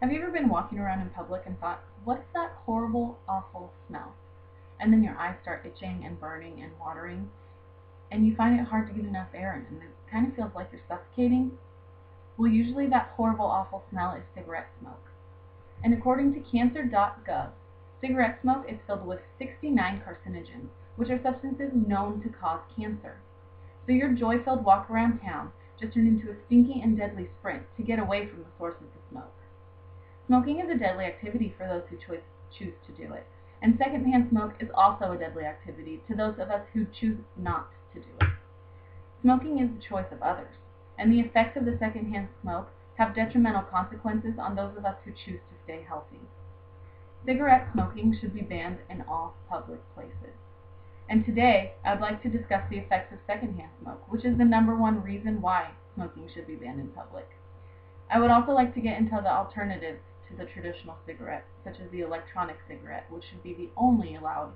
Have you ever been walking around in public and thought, what's that horrible, awful smell? And then your eyes start itching and burning and watering, and you find it hard to get enough air in, and it kind of feels like you're suffocating? Well, usually that horrible, awful smell is cigarette smoke. And according to cancer.gov, cigarette smoke is filled with 69 carcinogens, which are substances known to cause cancer. So your joy-filled walk around town just turned into a stinky and deadly sprint to get away from the source of the smoke. Smoking is a deadly activity for those who choose to do it, and secondhand smoke is also a deadly activity to those of us who choose not to do it. Smoking is the choice of others, and the effects of the secondhand smoke have detrimental consequences on those of us who choose to stay healthy. Cigarette smoking should be banned in all public places. And today, I'd like to discuss the effects of secondhand smoke, which is the #1 reason why smoking should be banned in public. I would also like to get into the alternatives to the traditional cigarette, such as the electronic cigarette, which should be the only allowed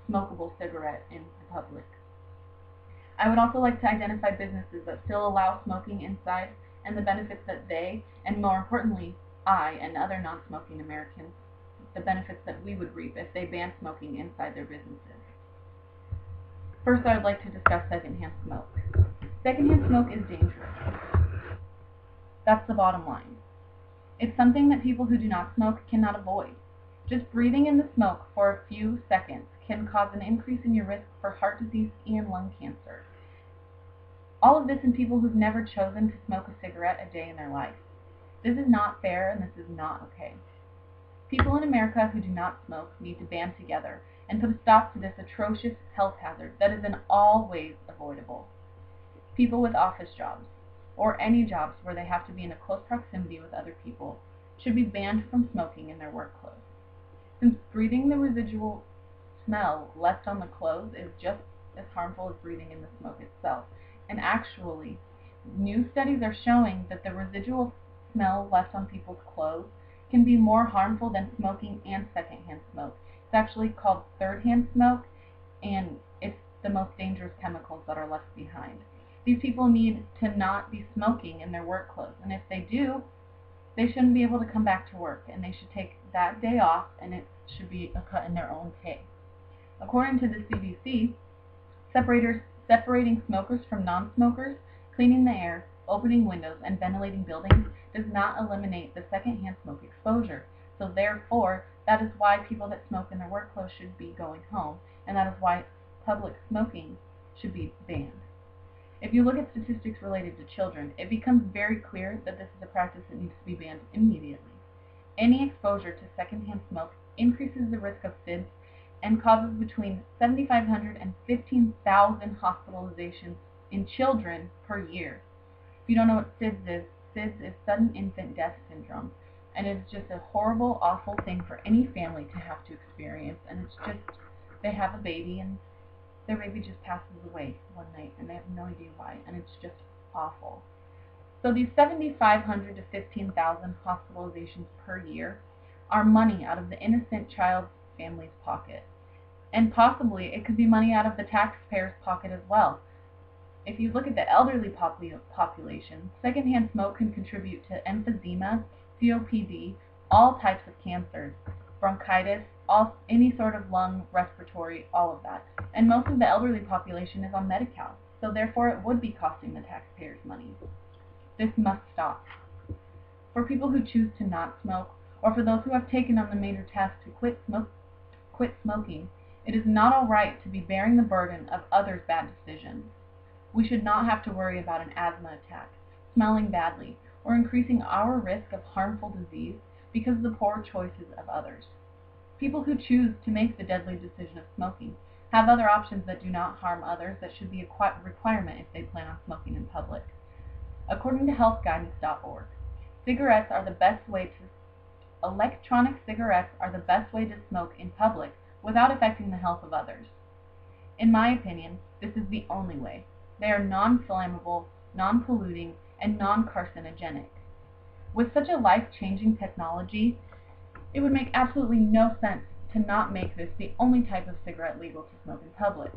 smokable cigarette in public. I would also like to identify businesses that still allow smoking inside and the benefits that they, and more importantly, I and other non-smoking Americans, the benefits that we would reap if they banned smoking inside their businesses. First, I would like to discuss secondhand smoke. Secondhand smoke is dangerous. That's the bottom line. It's something that people who do not smoke cannot avoid. Just breathing in the smoke for a few seconds can cause an increase in your risk for heart disease and lung cancer. All of this in people who've never chosen to smoke a cigarette a day in their life. This is not fair, and this is not okay. People in America who do not smoke need to band together and put a stop to this atrocious health hazard that is in all ways avoidable. People with office jobs, or any jobs where they have to be in a close proximity with other people, should be banned from smoking in their work clothes. Since breathing the residual smell left on the clothes is just as harmful as breathing in the smoke itself. And actually, new studies are showing that the residual smell left on people's clothes can be more harmful than smoking and secondhand smoke. It's actually called third-hand smoke, and it's the most dangerous chemicals that are left behind. These people need to not be smoking in their work clothes, and if they do, they shouldn't be able to come back to work, and they should take that day off, and it should be a cut in their own pay. According to the CDC, separating smokers from non-smokers, cleaning the air, opening windows, and ventilating buildings does not eliminate the secondhand smoke exposure. So therefore, that is why people that smoke in their work clothes should be going home, and that is why public smoking should be banned. If you look at statistics related to children, it becomes very clear that this is a practice that needs to be banned immediately. Any exposure to secondhand smoke increases the risk of SIDS and causes between 7,500 and 15,000 hospitalizations in children per year. If you don't know what SIDS is sudden infant death syndrome, and it's just a horrible, awful thing for any family to have to experience. And it's just, they have a baby and their baby just passes away one night and they have no idea why, and it's just awful. So these 7,500 to 15,000 hospitalizations per year are money out of the innocent child's family's pocket. And possibly it could be money out of the taxpayer's pocket as well. If you look at the elderly population, secondhand smoke can contribute to emphysema, COPD, all types of cancers, bronchitis, any sort of lung, respiratory, all of that. And most of the elderly population is on Medi-Cal, so therefore it would be costing the taxpayers money. This must stop. For people who choose to not smoke, or for those who have taken on the major task to quit smoking, it is not all right to be bearing the burden of others' bad decisions. We should not have to worry about an asthma attack, smelling badly, or increasing our risk of harmful disease because of the poor choices of others. People who choose to make the deadly decision of smoking have other options that do not harm others that should be a requirement if they plan on smoking in public. According to healthguidance.org, electronic cigarettes are the best way to smoke in public without affecting the health of others. In my opinion, this is the only way. They are non-flammable, non-polluting, and non-carcinogenic. With such a life-changing technology, it would make absolutely no sense to not make this the only type of cigarette legal to smoke in public.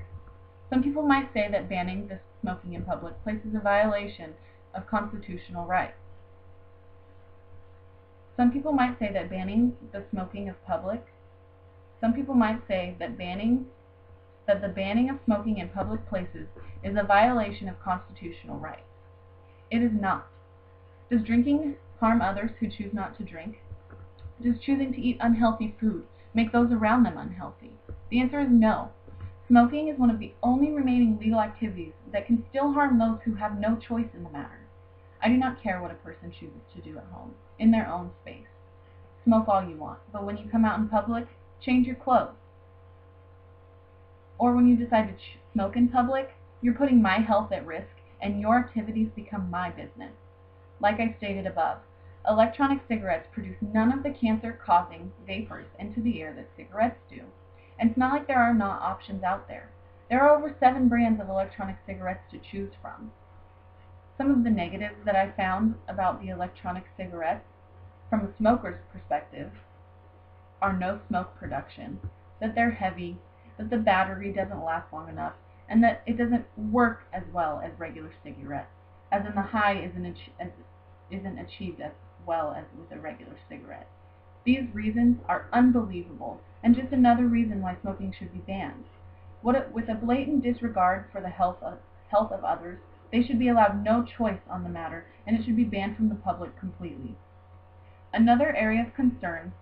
Some people might say that banning the smoking in public places a violation of constitutional rights. Some people might say that banning the banning of smoking in public places is a violation of constitutional rights. It is not. Does drinking harm others who choose not to drink? Does choosing to eat unhealthy food make those around them unhealthy? The answer is no. Smoking is one of the only remaining legal activities that can still harm those who have no choice in the matter. I do not care what a person chooses to do at home, in their own space. Smoke all you want, but when you come out in public, change your clothes. Or when you decide to smoke in public, you're putting my health at risk, and your activities become my business. Like I stated above, electronic cigarettes produce none of the cancer-causing vapors into the air that cigarettes do. And it's not like there are not options out there. There are over 7 brands of electronic cigarettes to choose from. Some of the negatives that I found about the electronic cigarettes, from a smoker's perspective, are no smoke production, that they're heavy, that the battery doesn't last long enough, and that it doesn't work as well as regular cigarettes, as in the high isn't achieved as well as with a regular cigarette. These reasons are unbelievable, and just another reason why smoking should be banned. With a blatant disregard for the health of others, they should be allowed no choice on the matter, and it should be banned from the public completely. Another area of concern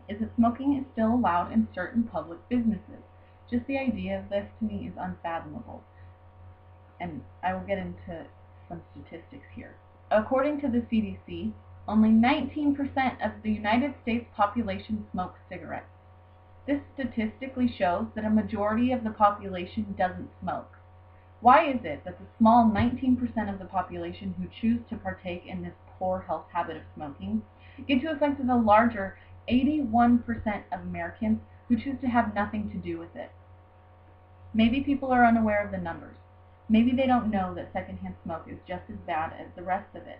is that smoking is still allowed in certain public businesses. Just the idea of this to me is unfathomable, and I will get into some statistics here. According to the CDC, only 19% of the United States population smokes cigarettes. This statistically shows that a majority of the population doesn't smoke. Why is it that the small 19% of the population who choose to partake in this poor health habit of smoking get to affect the larger 81% of Americans who choose to have nothing to do with it? Maybe people are unaware of the numbers. Maybe they don't know that secondhand smoke is just as bad as the rest of it.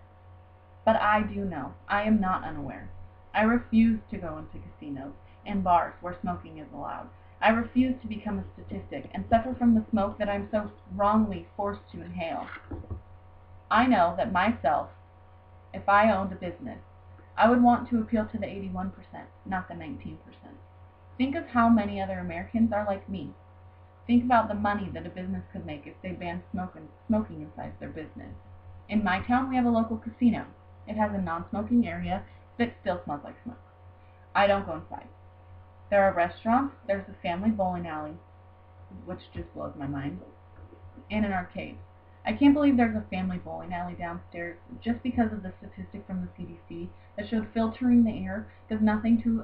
But I do know. I am not unaware. I refuse to go into casinos and bars where smoking is allowed. I refuse to become a statistic and suffer from the smoke that I'm so wrongly forced to inhale. I know that myself, if I owned a business, I would want to appeal to the 81%, not the 19%. Think of how many other Americans are like me. Think about the money that a business could make if they banned smoking inside their business. In my town, we have a local casino. It has a non-smoking area that still smells like smoke. I don't go inside. There are restaurants, there's a family bowling alley, which just blows my mind, and an arcade. I can't believe there's a family bowling alley downstairs just because of the statistic from the CDC that showed filtering the air does nothing to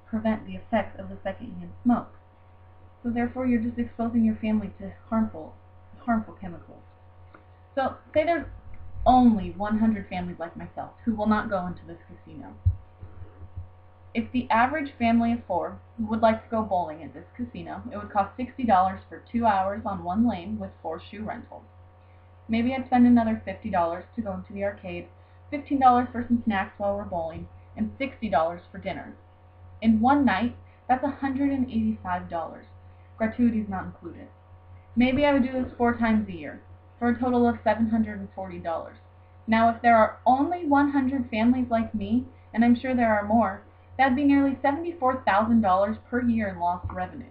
prevent the effects of the secondhand smoke. So therefore you're just exposing your family to harmful chemicals. So say there's only 100 families like myself who will not go into this casino. If the average family of 4 who would like to go bowling at this casino, it would cost $60 for 2 hours on one lane with 4 shoe rentals. Maybe I'd spend another $50 to go into the arcade, $15 for some snacks while we're bowling, and $60 for dinner. In one night, that's $185, gratuities not included. Maybe I would do this 4 times a year, for a total of $740. Now, if there are only 100 families like me, and I'm sure there are more, that'd be nearly $74,000 per year in lost revenue.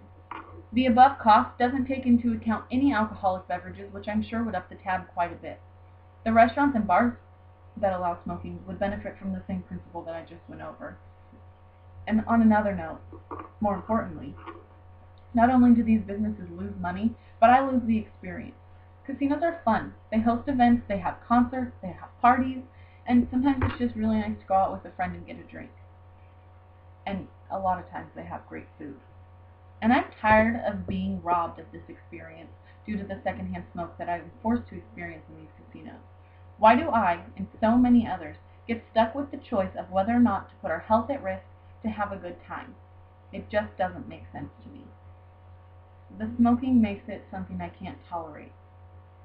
The above cost doesn't take into account any alcoholic beverages, which I'm sure would up the tab quite a bit. The restaurants and bars that allow smoking would benefit from the same principle that I just went over. And on another note, more importantly, not only do these businesses lose money, but I lose the experience. Casinos are fun. They host events, they have concerts, they have parties, and sometimes it's just really nice to go out with a friend and get a drink. And a lot of times they have great food. And I'm tired of being robbed of this experience due to the secondhand smoke that I'm forced to experience in these casinos. Why do I, and so many others, get stuck with the choice of whether or not to put our health at risk to have a good time? It just doesn't make sense to me. The smoking makes it something I can't tolerate.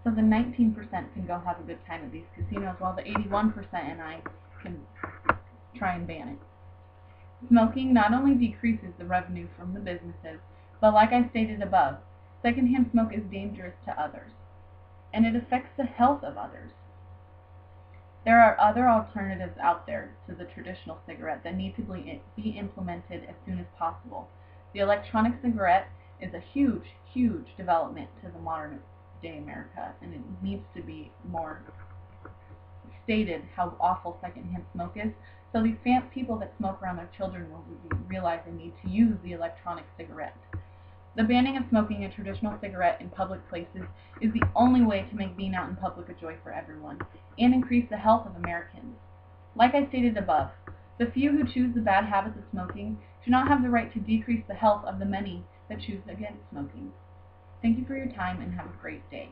So the 19% can go have a good time at these casinos, while the 81% and I can try and ban it. Smoking not only decreases the revenue from the businesses, but like I stated above, secondhand smoke is dangerous to others, and it affects the health of others. There are other alternatives out there to the traditional cigarette that need to be implemented as soon as possible. The electronic cigarette is a huge, huge development to the modern day America, and it needs to be more stated how awful secondhand smoke is, so these people that smoke around their children will realize they need to use the electronic cigarette. The banning of smoking a traditional cigarette in public places is the only way to make being out in public a joy for everyone, and increase the health of Americans. Like I stated above, the few who choose the bad habits of smoking do not have the right to decrease the health of the many that choose against smoking. Thank you for your time and have a great day.